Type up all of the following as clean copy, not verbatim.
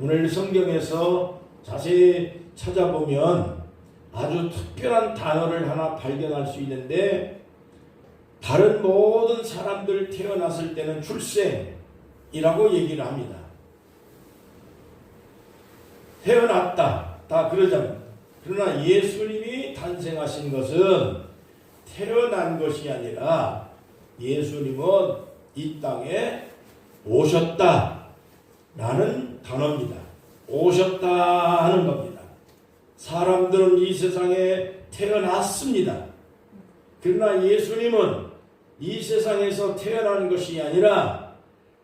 오늘 성경에서 자세히 찾아보면 아주 특별한 단어를 하나 발견할 수 있는데, 다른 모든 사람들 태어났을 때는 출생이라고 얘기를 합니다. 태어났다 다 그러잖아요. 그러나 예수님이 탄생하신 것은 태어난 것이 아니라 예수님은 이 땅에 오셨다 라는 단어입니다. 오셨다 하는 겁니다. 사람들은 이 세상에 태어났습니다. 그러나 예수님은 이 세상에서 태어난 것이 아니라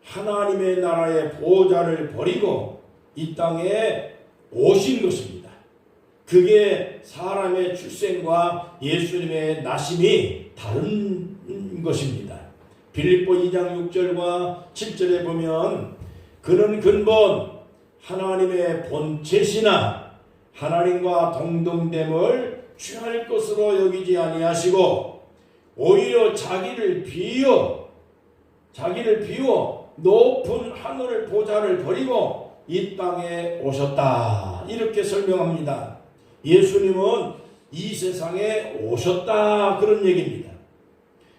하나님의 나라의 보좌를 버리고 이 땅에 오신 것입니다. 그게 사람의 출생과 예수님의 나심이 다른 것입니다. 빌립보 2장 6절과 7절에 보면 그는 근본 하나님의 본체시나 하나님과 동등됨을 취할 것으로 여기지 아니하시고 오히려 자기를 비워 높은 하늘 보좌를 버리고 이 땅에 오셨다. 이렇게 설명합니다. 예수님은 이 세상에 오셨다 그런 얘기입니다.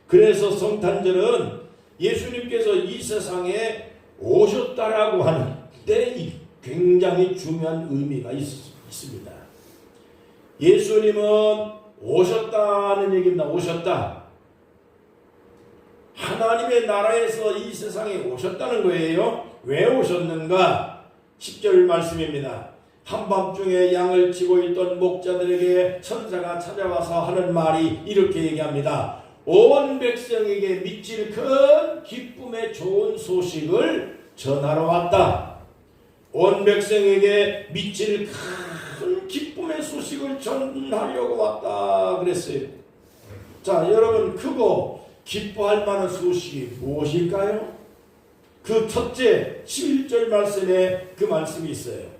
그래서 성탄절은 예수님께서 이 세상에 오셨다라고 하는데 굉장히 중요한 의미가 있습니다. 예수님은 오셨다는 얘기입니다. 오셨다. 하나님의 나라에서 이 세상에 오셨다는 거예요. 왜 오셨는가? 10절 말씀입니다. 한밤중에 양을 치고 있던 목자들에게 천사가 찾아와서 하는 말이 이렇게 얘기합니다. 온 백성에게 미칠 큰 기쁨의 좋은 소식을 전하러 왔다. 온 백성에게 미칠 큰 기쁨의 소식을 전하려고 왔다 그랬어요. 자, 여러분, 크고 기뻐할 만한 소식이 무엇일까요? 그 첫째 11절 말씀에 그 말씀이 있어요.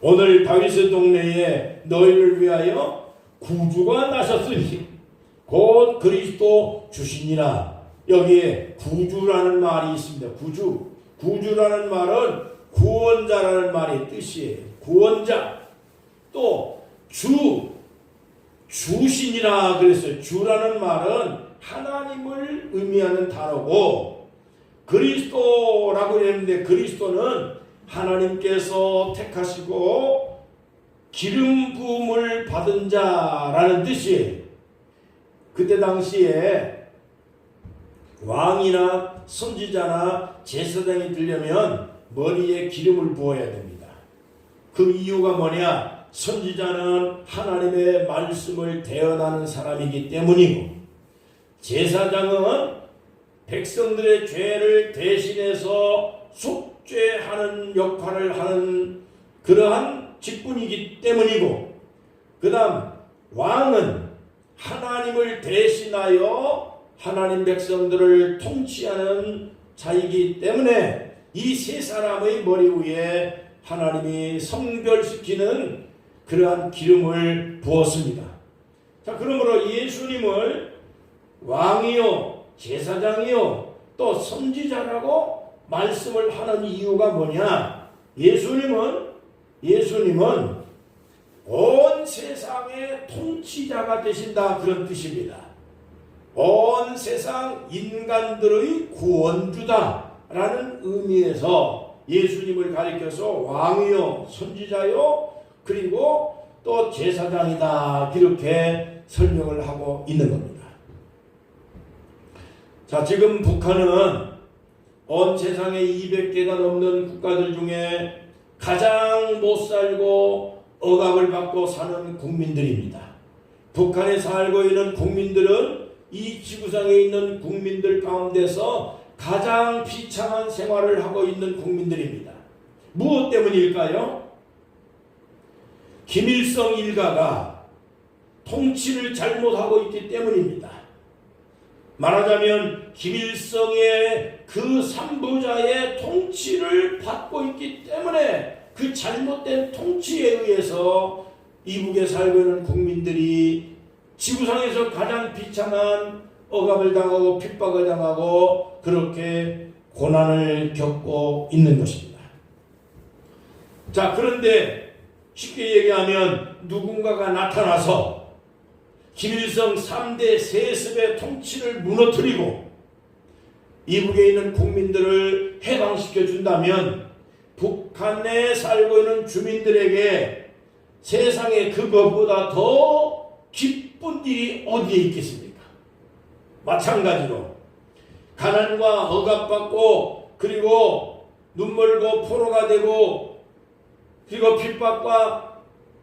오늘 다윗의 동네에 너희를 위하여 구주가 나셨으니 곧 그리스도 주시니라. 여기에 구주라는 말이 있습니다. 구주라는 말은 구원자라는 말의 뜻이에요. 구원자. 또 주신이라 그랬어요. 주라는 말은 하나님을 의미하는 단어고, 그리스도라고 했는데 그리스도는 하나님께서 택하시고 기름 부음을 받은 자라는 뜻이에요. 그때 당시에 왕이나 선지자나 제사장이 되려면 머리에 기름을 부어야 됩니다. 그 이유가 뭐냐? 선지자는 하나님의 말씀을 대언하는 사람이기 때문이고, 제사장은 백성들의 죄를 대신해서 속죄하는 역할을 하는 그러한 직분이기 때문이고, 그 다음 왕은 하나님을 대신하여 하나님 백성들을 통치하는 자이기 때문에 이 세 사람의 머리 위에 하나님이 성별시키는 그러한 기름을 부었습니다. 자, 그러므로 예수님을 왕이요, 제사장이요, 또 선지자라고 말씀을 하는 이유가 뭐냐? 예수님은 온 세상의 통치자가 되신다 그런 뜻입니다. 온 세상 인간들의 구원주다라는 의미에서 예수님을 가리켜서 왕이요, 선지자요, 그리고 또 제사장이다 이렇게 설명을 하고 있는 겁니다. 자, 지금 북한은 온 세상에 200개가 넘는 국가들 중에 가장 못살고 억압을 받고 사는 국민들입니다. 북한에 살고 있는 국민들은 이 지구상에 있는 국민들 가운데서 가장 비참한 생활을 하고 있는 국민들입니다. 무엇 때문일까요? 김일성 일가가 통치를 잘못하고 있기 때문입니다. 말하자면 김일성의 그 삼부자의 통치를 받고 있기 때문에 그 잘못된 통치에 의해서 이북에 살고 있는 국민들이 지구상에서 가장 비참한 억압을 당하고 핍박을 당하고 그렇게 고난을 겪고 있는 것입니다. 자, 그런데 쉽게 얘기하면 누군가가 나타나서 김일성 3대 세습의 통치를 무너뜨리고 이북에 있는 국민들을 해방시켜 준다면 북한에 살고 있는 주민들에게 세상에 그것보다 더 기쁜 일이 어디에 있겠습니까? 마찬가지로 가난과 억압받고 그리고 눈물고 포로가 되고 그리고 핍박과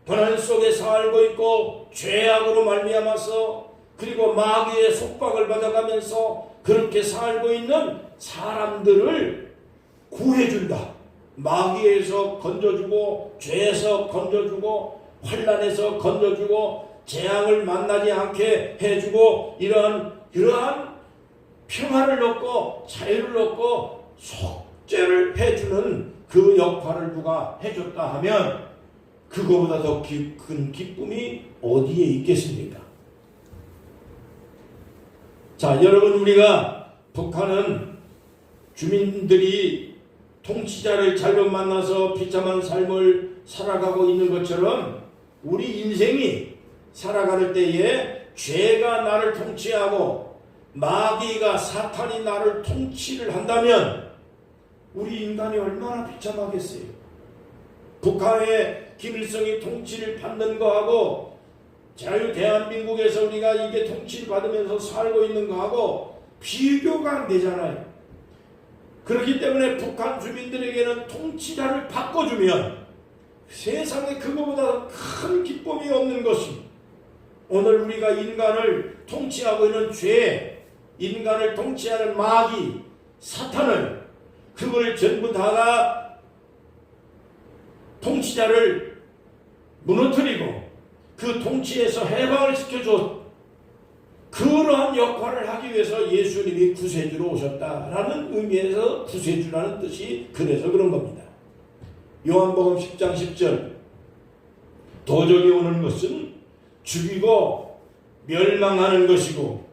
고난 속에 살고 있고 죄악으로 말미암아서 그리고 마귀의 속박을 받아가면서 그렇게 살고 있는 사람들을 구해준다. 마귀에서 건져주고 죄에서 건져주고 환난에서 건져주고 재앙을 만나지 않게 해주고 이러한 평화를 얻고 자유를 얻고 속죄를 해주는 그 역할을 누가 해줬다 하면 그거보다 더 큰 기쁨이 어디에 있겠습니까? 자, 여러분, 우리가 북한은 주민들이 통치자를 잘못 만나서 비참한 삶을 살아가고 있는 것처럼 우리 인생이 살아갈 때에 죄가 나를 통치하고 마귀가 사탄이 나를 통치를 한다면 우리 인간이 얼마나 비참하겠어요. 북한의 김일성이 통치를 받는 거하고 자유 대한민국에서 우리가 이게 통치를 받으면서 살고 있는 거하고 비교가 안 되잖아요. 그렇기 때문에 북한 주민들에게는 통치자를 바꿔주면 세상에 그거보다 큰 기쁨이 없는 것입니다. 오늘 우리가 인간을 통치하고 있는 죄, 인간을 통치하는 마귀, 사탄을 그걸 전부 다가 통치자를 무너뜨리고 그 통치에서 해방을 시켜줘. 그러한 역할을 하기 위해서 예수님이 구세주로 오셨다라는 의미에서 구세주라는 뜻이 그래서 그런 겁니다. 요한복음 10장 10절 도적이 오는 것은 죽이고 멸망하는 것이고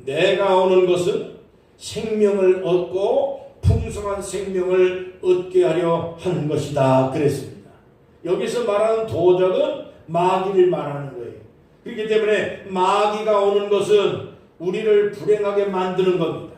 내가 오는 것은 생명을 얻고 풍성한 생명을 얻게 하려 하는 것이다 그랬습니다. 여기서 말하는 도적은 마귀를 말하는 거예요. 그렇기 때문에 마귀가 오는 것은 우리를 불행하게 만드는 겁니다.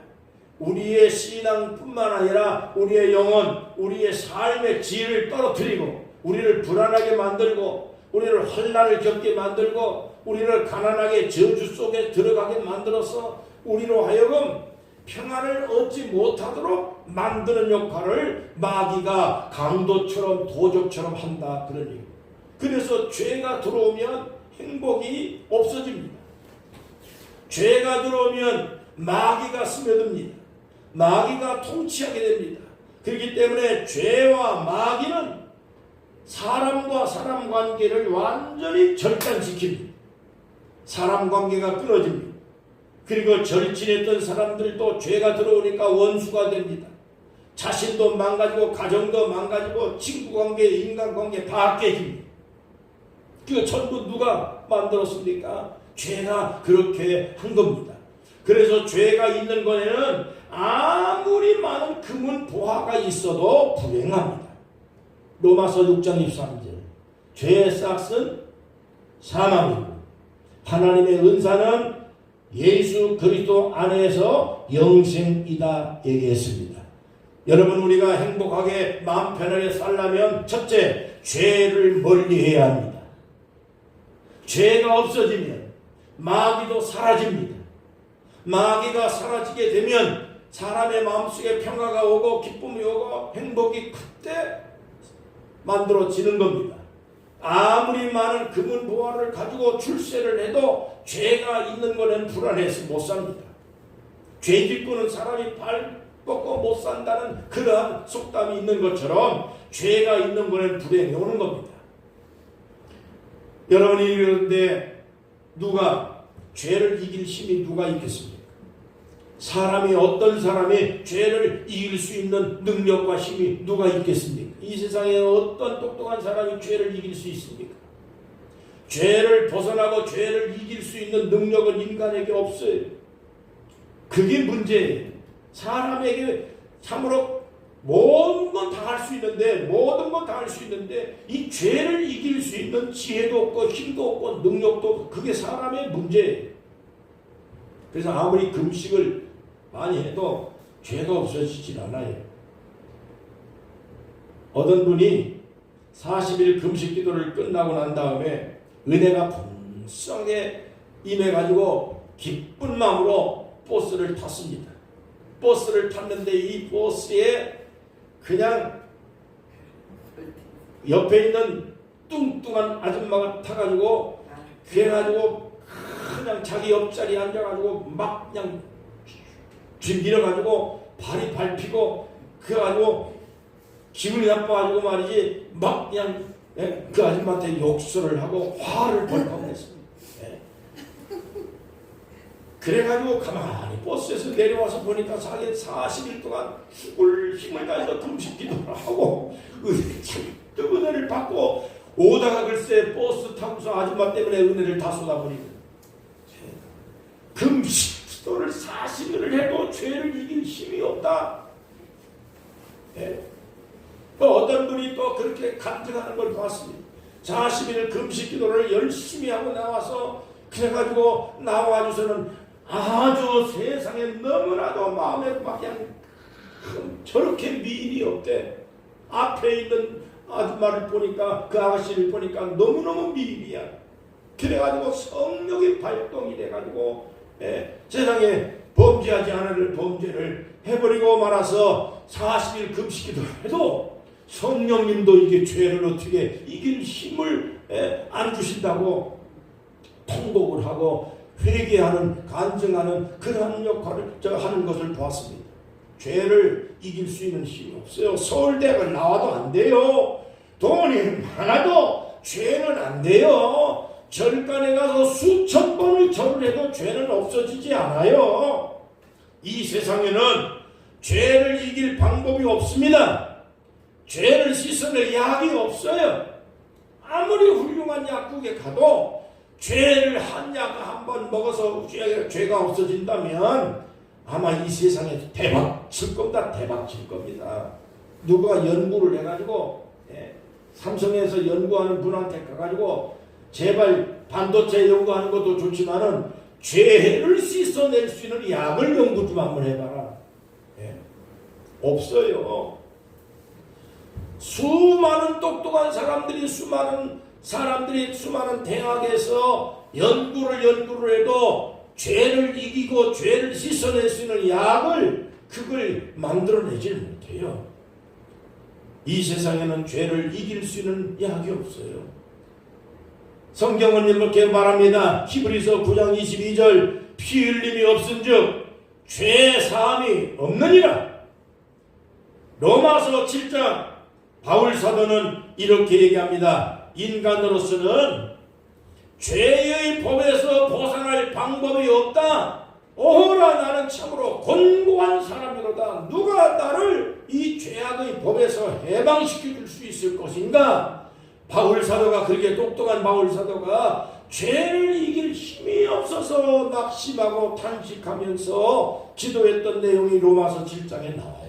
우리의 신앙뿐만 아니라 우리의 영혼, 우리의 삶의 질을 떨어뜨리고 우리를 불안하게 만들고 우리를 환난을 겪게 만들고 우리를 가난하게 저주 속에 들어가게 만들어서 우리로 하여금 평안을 얻지 못하도록 만드는 역할을 마귀가 강도처럼 도적처럼 한다 그런 얘기입니다. 그래서 죄가 들어오면 행복이 없어집니다. 죄가 들어오면 마귀가 스며듭니다. 마귀가 통치하게 됩니다. 그렇기 때문에 죄와 마귀는 사람과 사람 관계를 완전히 절단시킵니다. 사람 관계가 끊어집니다. 그리고 절친했던 사람들도 죄가 들어오니까 원수가 됩니다. 자신도 망가지고 가정도 망가지고 친구관계, 인간관계 다 깨집니다. 그거 전부 누가 만들었습니까? 죄가 그렇게 한 겁니다. 그래서 죄가 있는 거에는 아무리 많은 금은 보화가 있어도 불행합니다. 로마서 6장 23절 죄의 싹은 사망이고 하나님의 은사는 예수 그리스도 안에서 영생이다 얘기했습니다. 여러분, 우리가 행복하게 마음 편하게 살려면 첫째, 죄를 멀리해야 합니다. 죄가 없어지면 마귀도 사라집니다. 마귀가 사라지게 되면 사람의 마음속에 평화가 오고 기쁨이 오고 행복이 그때 만들어지는 겁니다. 아무리 많은 금은 보화를 가지고 출세를 해도 죄가 있는 거는 불안해서 못 삽니다. 죄 짓고는 사람이 발 뻗고 못 산다는 그러한 속담이 있는 것처럼 죄가 있는 거는 불행이 오는 겁니다. 여러분이 그런데 누가 죄를 이길 힘이 누가 있겠습니까? 사람이 어떤 사람이 죄를 이길 수 있는 능력과 힘이 누가 있겠습니까? 이 세상에 어떤 똑똑한 사람이 죄를 이길 수 있습니까? 죄를 벗어나고 죄를 이길 수 있는 능력은 인간에게 없어요. 그게 문제예요. 사람에게 참으로 모든 건 다 할 수 있는데 죄를 이길 수 있는 지혜도 없고 힘도 없고 능력도 없고 그게 사람의 문제예요. 그래서 아무리 금식을 많이 해도 죄가 없어지질 않아요. 어떤 분이 40일 금식 기도를 끝나고 난 다음에 은혜가 풍성하게 임해가지고 기쁜 마음으로 버스를 탔습니다. 버스를 탔는데 이 버스에 그냥 옆에 있는 뚱뚱한 아줌마가 타가지고 그래가지고 그냥 자기 옆자리에 앉아가지고 막 그냥 밀어가지고 발이 밟히고 그래가지고 기분이 나빠가지고 말이지 막 그냥 그 아줌마한테 욕설을 하고 화를 벌컥 냈습니다. 그래가지고 가만히 버스에서 내려와서 보니까 자기 40일 동안 힘을 다해서 금식 기도를 하고 은혜를 받고 오다가 글쎄 버스 타고서 아줌마 때문에 은혜를 다 쏟아버리고 금식 기도를 40일을 해도 죄를 이길 힘이 없다. 어떤 분이 또 그렇게 간증하는 걸 봤습니다. 40일 금식 기도를 열심히 하고 나와서 그래가지고 나와주서는 아주 세상에 너무나도 마음에 막 그냥 저렇게 미인이 없대. 앞에 있는 아줌마를 보니까 그 아가씨를 보니까 너무너무 미인이야. 그래가지고 성령이 발동이 돼가지고 세상에 범죄하지 않을 범죄를 해버리고 말아서 40일 금식기도 해도 성령님도 이게 죄를 어떻게 이길 힘을 안 주신다고 통곡을 하고 회개하는 간증하는 그러한 역할을 하는 것을 보았습니다. 죄를 이길 수 있는 힘이 없어요. 서울대학을 나와도 안 돼요. 돈이 많아도 죄는 안 돼요. 절간에 가서 수천 번을 절을 해도 죄는 없어지지 않아요. 이 세상에는 죄를 이길 방법이 없습니다. 죄를 씻어낼 약이 없어요. 아무리 훌륭한 약국에 가도 죄를 한 약 한 번 먹어서 죄가 없어진다면 아마 이 세상에 대박 칠 겁니다. 대박 칠 겁니다. 누가 연구를 해가지고 삼성에서 연구하는 분한테 가가지고 제발 반도체 연구하는 것도 좋지만은 죄를 씻어낼 수 있는 약을 연구 좀 한번 해봐라. 없어요. 수많은 똑똑한 사람들이 수많은 대학에서 연구를 해도 죄를 이기고 죄를 씻어낼 수 있는 약을 그걸 만들어내질 못해요. 이 세상에는 죄를 이길 수 있는 약이 없어요. 성경은 이렇게 말합니다. 히브리서 9장 22절 피 흘림이 없은즉 죄 사함이 없느니라. 로마서 7장 바울 사도는 이렇게 얘기합니다. 인간으로서는 죄의 법에서 벗어날 방법이 없다. 오호라 나는 참으로 곤고한 사람이로다. 누가 나를 이 죄악의 법에서 해방시켜 줄 수 있을 것인가? 바울 사도가 그렇게 똑똑한 바울 사도가 죄를 이길 힘이 없어서 낙심하고 탄식하면서 기도했던 내용이 로마서 7장에 나와요.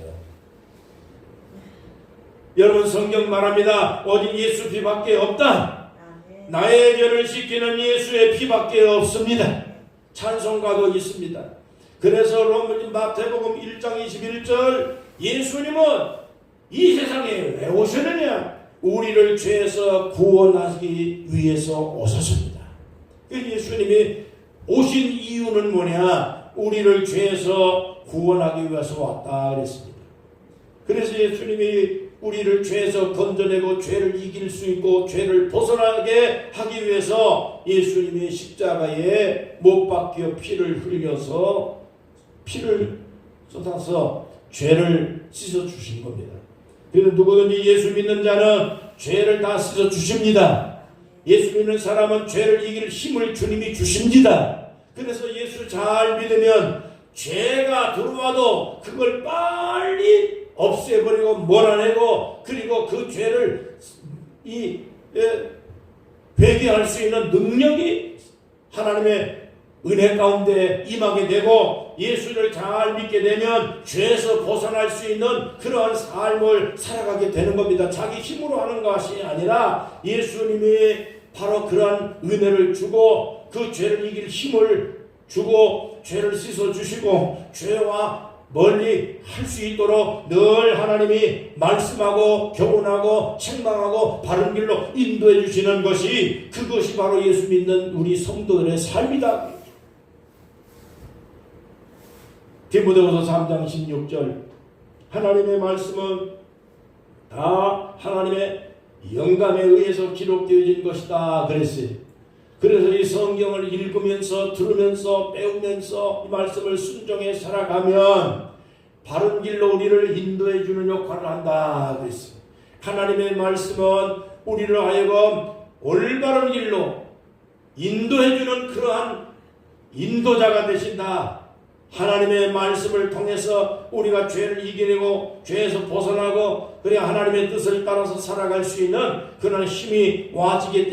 여러분 성경 말합니다. 오직 예수 피밖에 없다. 나의 죄를 씻기는 예수의 피밖에 없습니다. 찬송가도 있습니다. 그래서 마태복음 1장 21절 예수님은 이 세상에 왜 오셨느냐? 우리를 죄에서 구원하기 위해서 오셨습니다. 예수님이 오신 이유는 뭐냐? 우리를 죄에서 구원하기 위해서 왔다 그랬습니다. 그래서 예수님이 우리를 죄에서 건져내고 죄를 이길 수 있고 죄를 벗어나게 하기 위해서 예수님이 십자가에 못 박혀 피를 흘려서 피를 쏟아서 죄를 씻어 주신 겁니다. 그래서 누구든지 예수 믿는 자는 죄를 다 씻어 주십니다. 예수 믿는 사람은 죄를 이길 힘을 주님이 주십니다. 그래서 예수 잘 믿으면 죄가 들어와도 그걸 빨리 없애버리고 몰아내고 그리고 그 죄를 회개할 수 있는 능력이 하나님의 은혜 가운데 임하게 되고 예수를 잘 믿게 되면 죄에서 벗어날 수 있는 그러한 삶을 살아가게 되는 겁니다. 자기 힘으로 하는 것이 아니라 예수님이 바로 그러한 은혜를 주고 그 죄를 이길 힘을 주고 죄를 씻어주시고 죄와 멀리 할 수 있도록 늘 하나님이 말씀하고 교훈하고 책망하고 바른 길로 인도해 주시는 것이, 그것이 바로 예수 믿는 우리 성도들의 삶이다. 디모데후서 3장 16절, 하나님의 말씀은 다 하나님의 영감에 의해서 기록되어진 것이다 그랬어요. 그래서 이 성경을 읽으면서 들으면서 배우면서 이 말씀을 순종해 살아가면 바른 길로 우리를 인도해 주는 역할을 한다 그랬어요. 하나님의 말씀은 우리를 하여금 올바른 길로 인도해 주는 그러한 인도자가 되신다. 하나님의 말씀을 통해서 우리가 죄를 이겨내고 죄에서 벗어나고 그래야 하나님의 뜻을 따라서 살아갈 수 있는 그런 힘이 와지기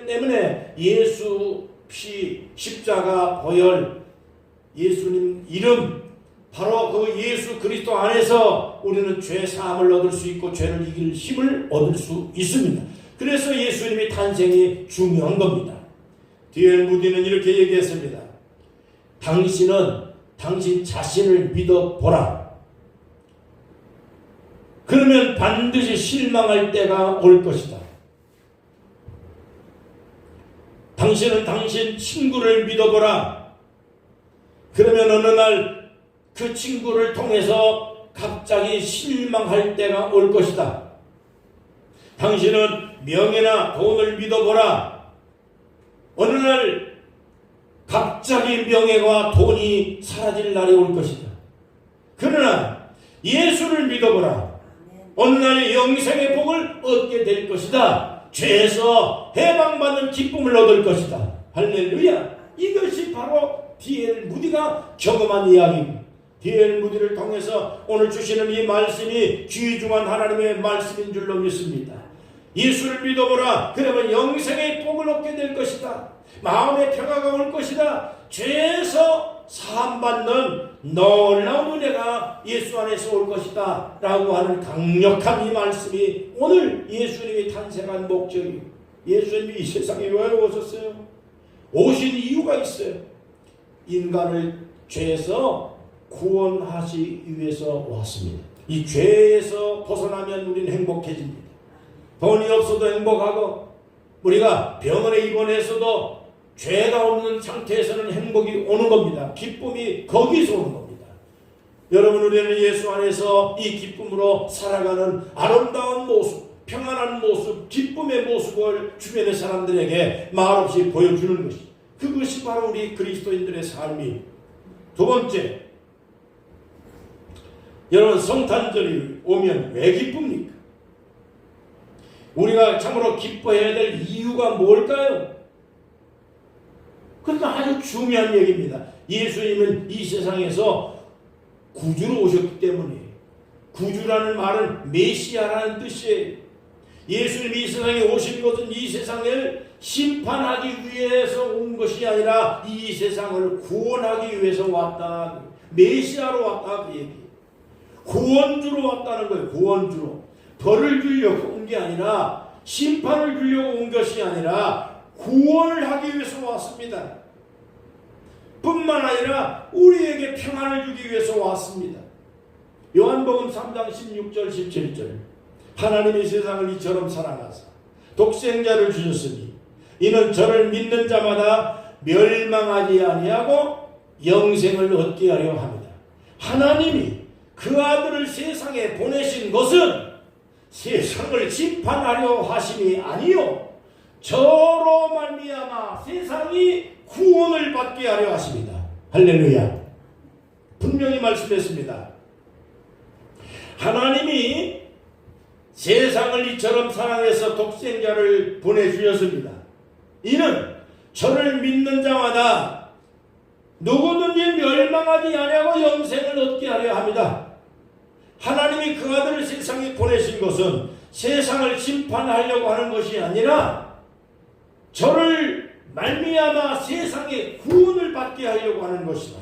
때문에 예수 피, 십자가, 보혈, 예수님 이름, 바로 그 예수 그리스도 안에서 우리는 죄 사함을 얻을 수 있고 죄를 이길 힘을 얻을 수 있습니다. 그래서 예수님의 탄생이 중요한 겁니다. D.L. 무디는 이렇게 얘기했습니다. 당신은 당신 자신을 믿어보라. 그러면 반드시 실망할 때가 올 것이다. 당신은 당신 친구를 믿어보라. 그러면 어느 날 그 친구를 통해서 갑자기 실망할 때가 올 것이다. 당신은 명예나 돈을 믿어보라. 어느 날 갑자기 명예와 돈이 사라질 날이 올 것이다. 그러나 예수를 믿어보라. 어느 날 영생의 복을 얻게 될 것이다. 죄에서 해방받는 기쁨을 얻을 것이다. 할렐루야. 이것이 바로 D.L. 무디가 경험한 이야기입니다. D.L. 무디를 통해서 오늘 주시는 이 말씀이 귀중한 하나님의 말씀인 줄로 믿습니다. 예수를 믿어보라. 그러면 영생의 복을 얻게 될 것이다. 마음의 평화가 올 것이다. 죄에서 사함받는 놀라운 은혜가 예수 안에서 올 것이다 라고 하는 강력한 이 말씀이 오늘 예수님이 탄생한 목적이에요. 예수님이 이 세상에 왜 오셨어요? 오신 이유가 있어요. 인간을 죄에서 구원하시기 위해서 왔습니다. 이 죄에서 벗어나면 우리는 행복해집니다. 돈이 없어도 행복하고 우리가 병원에 입원해서도 죄가 없는 상태에서는 행복이 오는 겁니다. 기쁨이 거기서 오는 겁니다. 여러분, 우리는 예수 안에서 이 기쁨으로 살아가는 아름다운 모습, 평안한 모습, 기쁨의 모습을 주변의 사람들에게 말없이 보여주는 것이, 그것이 바로 우리 그리스도인들의 삶이. 두 번째, 여러분, 성탄절이 오면 왜 기쁩니까? 우리가 참으로 기뻐해야 될 이유가 뭘까요? 그러니까 아주 중요한 얘기입니다. 예수님은 이 세상에서 구주로 오셨기 때문에, 구주라는 말은 메시아라는 뜻이에요. 예수님이 이 세상에 오신 것은 이 세상을 심판하기 위해서 온 것이 아니라 이 세상을 구원하기 위해서 왔다. 메시아로 왔다 그 얘기. 구원주로 왔다는 거예요. 구원주로. 벌을 주려고 온 게 아니라, 심판을 주려고 온 것이 아니라 구원을 하기 위해서 왔습니다. 뿐만 아니라 우리에게 평안을 주기 위해서 왔습니다. 요한복음 3장 16절 17절, 하나님이 세상을 이처럼 사랑하사 독생자를 주셨으니 이는 저를 믿는 자마다 멸망하지 아니하고 영생을 얻게 하려 합니다. 하나님이 그 아들을 세상에 보내신 것은 세상을 심판하려 하심이 아니요 저로 말미암아 세상이 구원을 받게 하려 하십니다. 할렐루야. 분명히 말씀했습니다. 하나님이 세상을 이처럼 사랑해서 독생자를 보내주셨습니다. 이는 저를 믿는 자마다 누구든지 멸망하지 아니하고 영생을 얻게 하려 합니다. 하나님이 그 아들을 세상에 보내신 것은 세상을 심판하려고 하는 것이 아니라 저를 말미암아 세상에 구원을 받게 하려고 하는 것이다.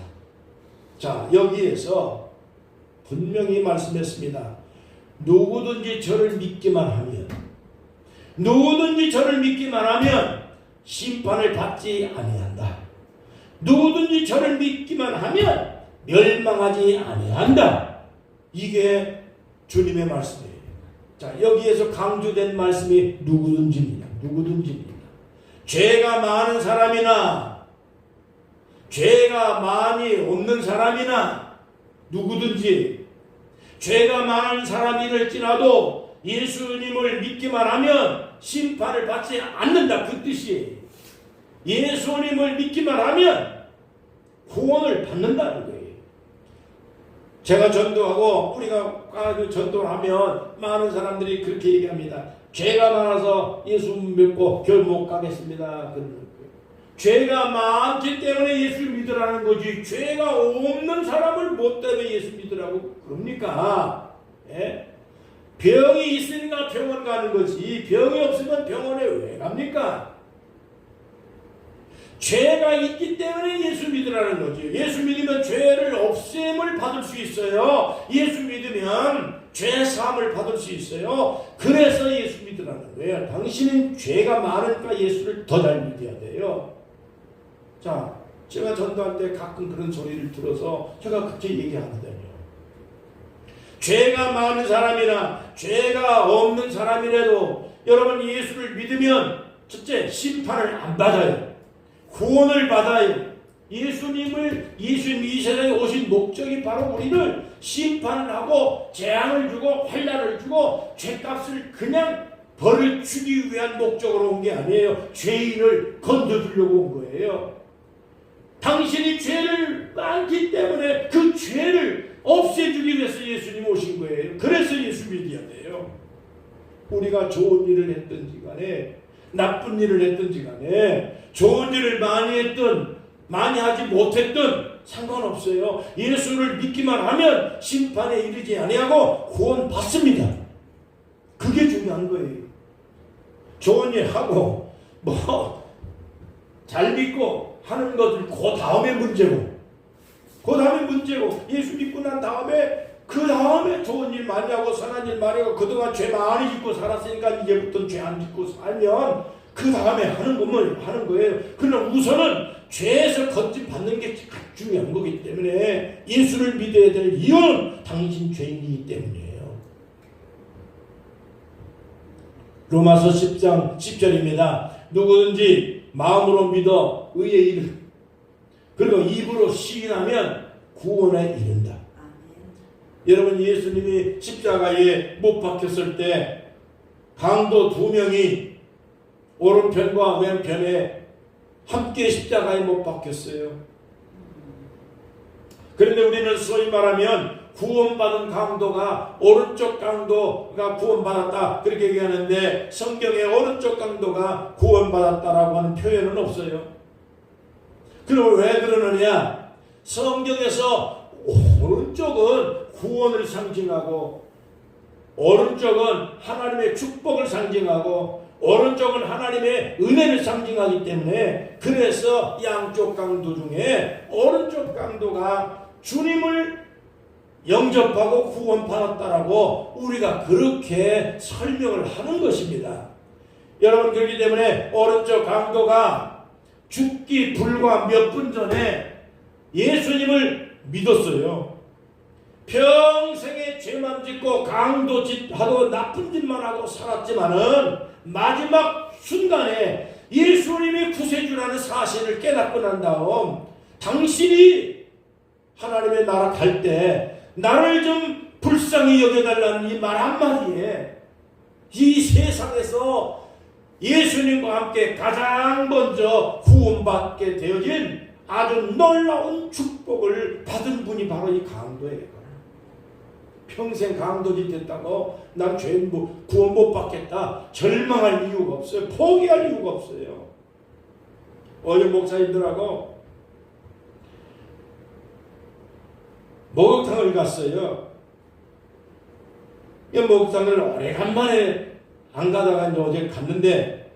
자, 여기에서 분명히 말씀했습니다. 누구든지 저를 믿기만 하면, 누구든지 저를 믿기만 하면 심판을 받지 아니한다. 누구든지 저를 믿기만 하면 멸망하지 아니한다. 이게 주님의 말씀이에요. 자, 여기에서 강조된 말씀이 누구든지입니다. 누구든지입니다. 죄가 많은 사람이나 죄가 많이 없는 사람이나 누구든지 죄가 많은 사람이랄지라도 예수님을 믿기만 하면 심판을 받지 않는다. 그 뜻이에요. 예수님을 믿기만 하면 구원을 받는다는 거예요. 제가 전도하고 우리가 전도를 하면 많은 사람들이 그렇게 얘기합니다. 죄가 많아서 예수 믿고 결 못 가겠습니다. 죄가 많기 때문에 예수 믿으라는 거지, 죄가 없는 사람을 못 때문에 예수 믿으라고 그럽니까? 예? 병이 있으니까 병원 가는 거지, 병이 없으면 병원에 왜 갑니까? 죄가 있기 때문에 예수 믿으라는 거지. 예수 믿으면 죄를 없앰을 받을 수 있어요. 예수 믿으면 죄 사함을 받을 수 있어요. 그래서 예수 믿으라는 거예요. 당신은 죄가 많으니까 예수를 더 잘 믿어야 돼요. 자, 제가 전도할 때 가끔 그런 소리를 들어서 제가 그렇게 얘기하거든요. 죄가 많은 사람이나 죄가 없는 사람이라도 여러분 예수를 믿으면 첫째, 심판을 안 받아요. 구원을 받아요. 예수님이 이 세상에 오신 목적이 바로 우리를 심판을 하고 재앙을 주고 환난을 주고 죄값을 그냥 벌을 주기 위한 목적으로 온 게 아니에요. 죄인을 건져주려고 온 거예요. 당신이 죄를 많기 때문에 그 죄를 없애주기 위해서 예수님 오신 거예요. 그래서 예수 믿어야 돼요. 우리가 좋은 일을 했든지 간에 나쁜 일을 했든지 간에 좋은 일을 많이 했든 많이 하지 못했든 상관없어요. 예수를 믿기만 하면 심판에 이르지 아니하고 구원 받습니다. 그게 중요한 거예요. 좋은 일 하고 잘 믿고 하는 것은 그 다음에 문제고, 예수 믿고 난 다음에 그 다음에 좋은 일 많이 하고 선한 일 많이 하고 그동안 죄 많이 짓고 살았으니까 이제부터 죄 안 짓고 살면 그 다음에 하는 것만 하는 거예요. 그러나 우선은 죄에서 건짐받는 게 중요한 거기 때문에 예수를 믿어야 될 이유는 당신 죄인이기 때문이에요. 로마서 10장 10절입니다. 누구든지 마음으로 믿어 의에 이르 그리고 입으로 시인하면 구원에 이른다. 여러분, 예수님이 십자가에 못 박혔을 때 강도 2명이 오른편과 왼편에 함께 십자가에 못 박혔어요. 그런데 우리는 소위 말하면 구원받은 강도가 오른쪽 강도가 구원받았다 그렇게 얘기하는데 성경에 오른쪽 강도가 구원받았다라고 하는 표현은 없어요. 그럼 왜 그러느냐? 성경에서 오른쪽은 구원을 상징하고 오른쪽은 하나님의 축복을 상징하고 오른쪽은 하나님의 은혜를 상징하기 때문에 그래서 양쪽 강도 중에 오른쪽 강도가 주님을 영접하고 구원받았다라고 우리가 그렇게 설명을 하는 것입니다. 여러분, 그렇기 때문에 오른쪽 강도가 죽기 불과 몇 분 전에 예수님을 믿었어요. 평생에 죄만 짓고 강도 짓하고 나쁜 짓만 하고 살았지만은 마지막 순간에 예수님이 구세주라는 사실을 깨닫고 난 다음 당신이 하나님의 나라 갈 때 나를 좀 불쌍히 여겨달라는 이 말 한마디에 이 세상에서 예수님과 함께 가장 먼저 구원받게 되어진 아주 놀라운 축복을 받은 분이 바로 이 강도예요. 평생 강도짓 했다고 난 죄 구원 못 받겠다 절망할 이유가 없어요. 포기할 이유가 없어요. 어제 목사님들하고 목욕탕을 갔어요. 이 목욕탕을 오래간만에 안 가다가 이제 어제 갔는데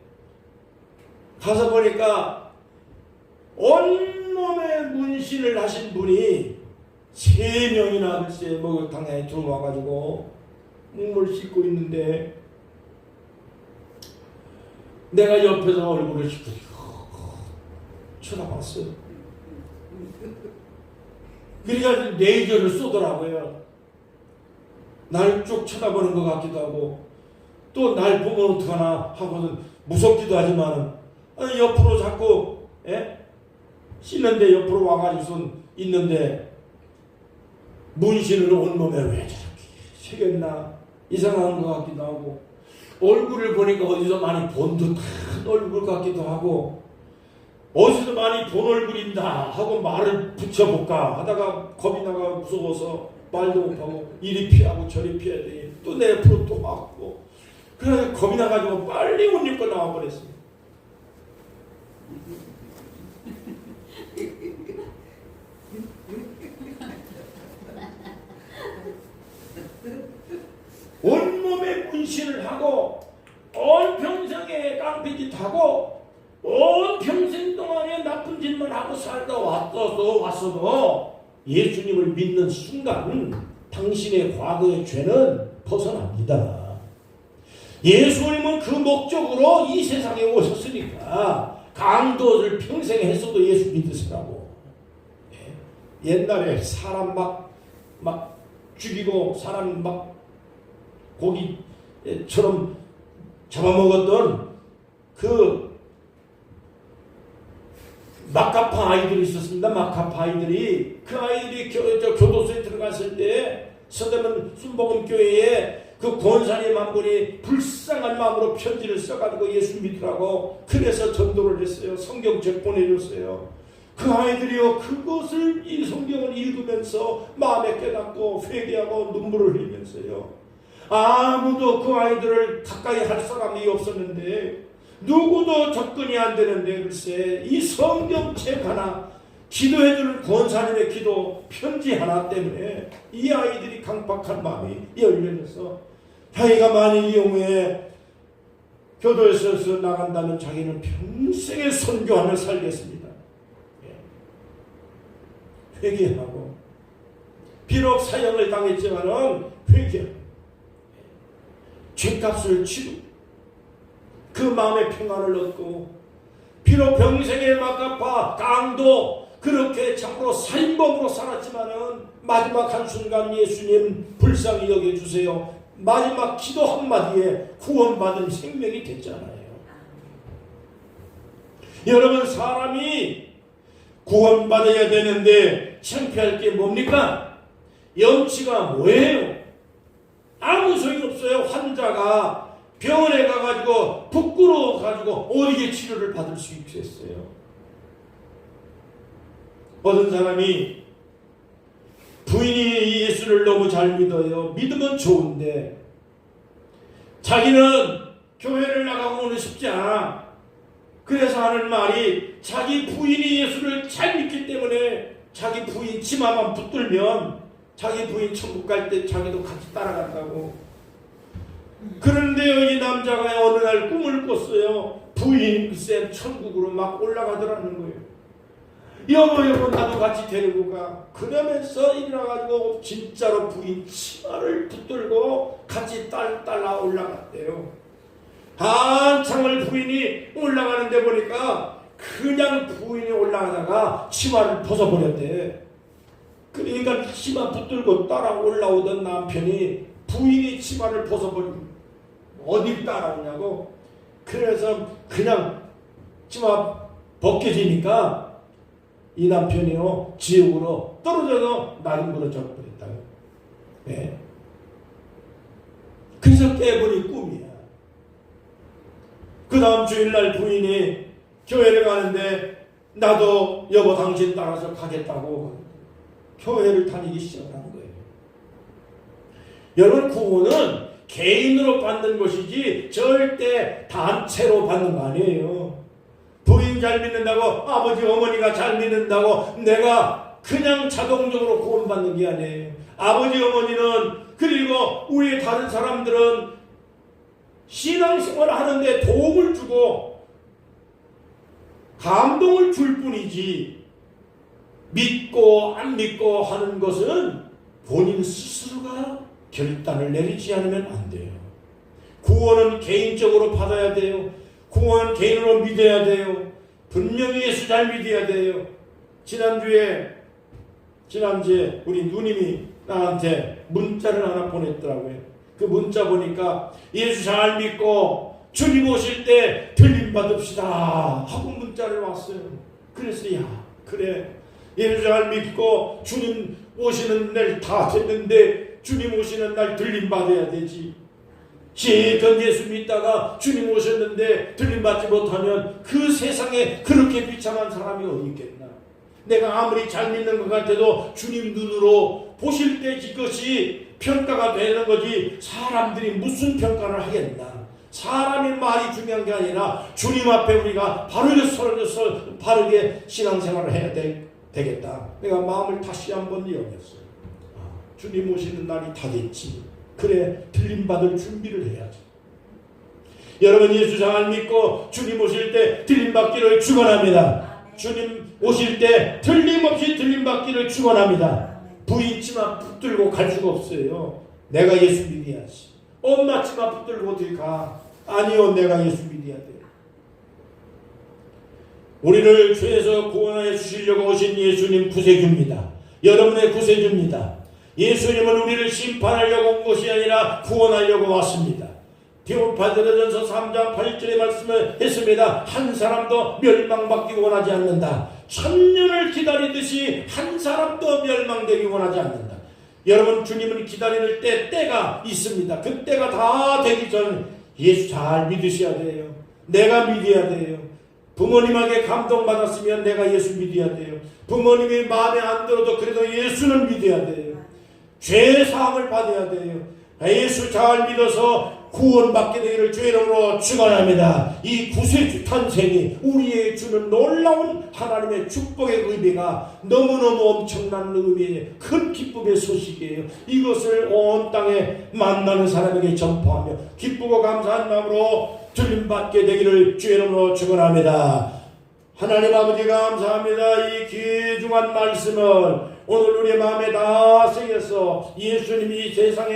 가서 보니까 온몸에 문신을 하신 분이 3명이나 글쎄 목욕탕에 들어와가지고 몸을 씻고 있는데 내가 옆에서 얼굴을 씻고 쳐다봤어요. 그러니까 레이저를 쏘더라고요. 날 쭉 쳐다보는 것 같기도 하고 또 날 보면 어떡하나 하고는 무섭기도 하지만 옆으로 자꾸 씻는데 옆으로 와가지고 있는데 문신을 온몸에 왜 저렇게 새겼나 이상한 것 같기도 하고 얼굴을 보니까 어디서 많이 본 듯한 얼굴 같기도 하고 어디서 많이 본 얼굴인다 하고 말을 붙여볼까 하다가 겁이 나가 무서워서 말도 못하고 이리 피하고 저리 피해야 돼. 또 내 옆으로 또 맞고 그래서 겁이 나가지고 빨리 옷 입고 나와버렸습니다. 온몸에 문신을 하고 온 평생에 깡패짓 하고 온 평생 동안에 나쁜 짓만 하고 살다 왔어도 예수님을 믿는 순간 당신의 과거의 죄는 벗어납니다. 예수님은 그 목적으로 이 세상에 오셨으니까 강도를 평생 했어도 예수 믿으시라고. 옛날에 사람 막 죽이고 사람 막 고기처럼 잡아먹었던 그 마카파 아이들이 있었습니다. 마카파 아이들이 그 아이들이 교도소에 들어갔을 때 서대문 순복음교회에 그 권사님 한 분이 불쌍한 마음으로 편지를 써가지고 예수 믿으라고 그래서 전도를 했어요. 성경책 보내줬어요. 그 아이들이요 그것을 이 성경을 읽으면서 마음에 깨닫고 회개하고 눈물을 흘리면서요 아무도 그 아이들을 가까이 할 사람이 없었는데 누구도 접근이 안 되는데 글쎄 이 성경책 하나 기도해주는 권사님의 기도 편지 하나 때문에 이 아이들이 강박한 마음이 열려져서 자기가 만일 이 경우에 교도에서 나간다면 자기는 평생의 선교하며 살겠습니다. 회개하고 비록 사형을 당했지만은 회개하고 죄값을 치르고 그 마음의 평안을 얻고 비록 평생의 막가파 강도 그렇게 참으로 살인범으로 살았지만은 마지막 한순간 예수님 불쌍히 여겨주세요. 마지막 기도 한마디에 구원받은 생명이 됐잖아요. 여러분 사람이 구원받아야 되는데 창피할 게 뭡니까? 염치가 뭐예요? 아무 소용없어요. 환자가 병원에 가가지고 부끄러워가지고 어디에 치료를 받을 수 있겠어요? 어떤 사람이 부인이 예수를 너무 잘 믿어요. 믿으면 좋은데 자기는 교회를 나가고는 싶지 않아. 그래서 하는 말이 자기 부인이 예수를 잘 믿기 때문에 자기 부인 치마만 붙들면 자기 부인 천국 갈 때 자기도 같이 따라간다고. 그런데요 이 남자가 어느 날 꿈을 꿨어요. 부인 글쎄 천국으로 막 올라가더라는 거예요. 여보 나도 같이 데리고 가. 그러면서 일어나가지고 진짜로 부인 치마를 붙들고 같이 따라 올라갔대요. 한참을 부인이 올라가는데 보니까 그냥 부인이 올라가다가 치마를 벗어버렸대. 그러니까 치마 붙들고 따라 올라오던 남편이 부인이 치마를 벗어버리고 어디 따라오냐고. 그래서 그냥 치마 벗겨지니까 이 남편이요 지옥으로 떨어져서 나름으로 적버렸다. 네. 그래서 깨보니 꿈이야. 그 다음 주일날 부인이 교회를 가는데 나도 여보 당신 따라서 가겠다고 교회를 다니기 시작한 거예요. 여러분 구원은 개인으로 받는 것이지 절대 단체로 받는 거 아니에요. 부인 잘 믿는다고 아버지 어머니가 잘 믿는다고 내가 그냥 자동적으로 구원받는 게 아니에요. 아버지 어머니는 그리고 우리 다른 사람들은 신앙생활을 하는데 도움을 주고 감동을 줄 뿐이지 믿고 안 믿고 하는 것은 본인 스스로가 결단을 내리지 않으면 안 돼요. 구원은 개인적으로 받아야 돼요. 구원은 개인으로 믿어야 돼요. 분명히 예수 잘 믿어야 돼요. 지난주에 우리 누님이 나한테 문자를 하나 보냈더라고요. 그 문자 보니까 예수 잘 믿고 주님 오실 때 들림 받읍시다 하고 문자를 왔어요. 그래서 야 그래 예수 잘 믿고 주님 오시는 날 다 됐는데 주님 오시는 날 들림 받아야 되지. 시던 예수 믿다가 주님 오셨는데 들림 받지 못하면 그 세상에 그렇게 비참한 사람이 어디 있겠나. 내가 아무리 잘 믿는 것 같아도 주님 눈으로 보실 때 이것이 평가가 되는 거지 사람들이 무슨 평가를 하겠나. 사람의 말이 중요한 게 아니라 주님 앞에 우리가 바르게 신앙생활을 해야 되겠다. 내가 마음을 다시 한번 이용했어요. 주님 오시는 날이 다 됐지. 그래 들림받을 준비를 해야지. 여러분 예수 잘 믿고 주님 오실 때 들림받기를 축원합니다. 주님 오실 때 틀림없이 들림받기를 축원합니다. 부인치마 붙들고 갈 수가 없어요. 내가 예수 믿어야지. 엄마 치마 붙들고 어디 가? 아니요, 내가 예수 믿어야 돼. 우리를 죄에서 구원해 주시려고 오신 예수님 구세주입니다. 여러분의 구세주입니다. 예수님은 우리를 심판하려고 온 것이 아니라 구원하려고 왔습니다. 베드로전서 3장 8절의 말씀을 했습니다. 한 사람도 멸망받기 원하지 않는다. 천년을 기다리듯이 한 사람도 멸망되기 원하지 않는다. 여러분 주님은 기다릴 때가 있습니다. 그 때가 다 되기 전 예수 잘 믿으셔야 돼요. 내가 믿어야 돼요. 부모님에게 감동받았으면 내가 예수 믿어야 돼요. 부모님이 마음에 안 들어도 그래도 예수는 믿어야 돼요. 죄 사함을 받아야 돼요. 예수 잘 믿어서 구원받게 되기를 주의 이름으로 축원합니다. 이 구세주 탄생이 우리에게 주는 놀라운 하나님의 축복의 의미가 너무너무 엄청난 의미의 큰 기쁨의 소식이에요. 이것을 온 땅에 만나는 사람에게 전파하며 기쁘고 감사한 마음으로 들림받게 되기를 주의 이름으로 축원합니다. 하나님 아버지 감사합니다. 이 귀중한 말씀을 오늘 우리의 마음에 다 새겨서 예수님이 이 세상에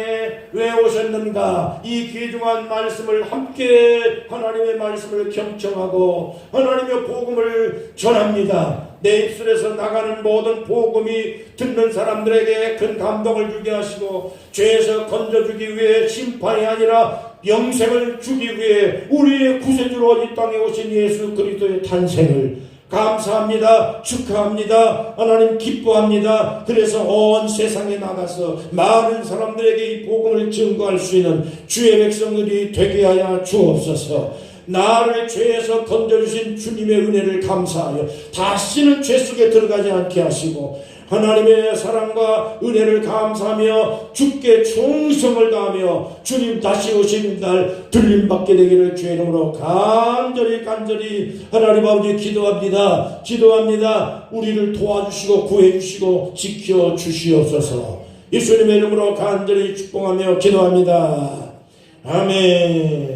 왜 오셨는가 이 귀중한 말씀을 함께 하나님의 말씀을 경청하고 하나님의 복음을 전합니다. 내 입술에서 나가는 모든 복음이 듣는 사람들에게 큰 감동을 주게 하시고 죄에서 건져주기 위해 심판이 아니라 영생을 주기 위해 우리의 구세주로 이 땅에 오신 예수 그리스도의 탄생을 감사합니다. 축하합니다. 하나님 기뻐합니다. 그래서 온 세상에 나가서 많은 사람들에게 이 복음을 증거할 수 있는 주의 백성들이 되게 하여 주옵소서. 나를 죄에서 건져주신 주님의 은혜를 감사하여 다시는 죄 속에 들어가지 않게 하시고 하나님의 사랑과 은혜를 감사하며 주께 충성을 다하며 주님 다시 오시는 날 들림받게 되기를 주의 이름으로 간절히 하나님 아버지 기도합니다. 우리를 도와주시고 구해주시고 지켜주시옵소서. 예수님의 이름으로 간절히 축복하며 기도합니다. 아멘.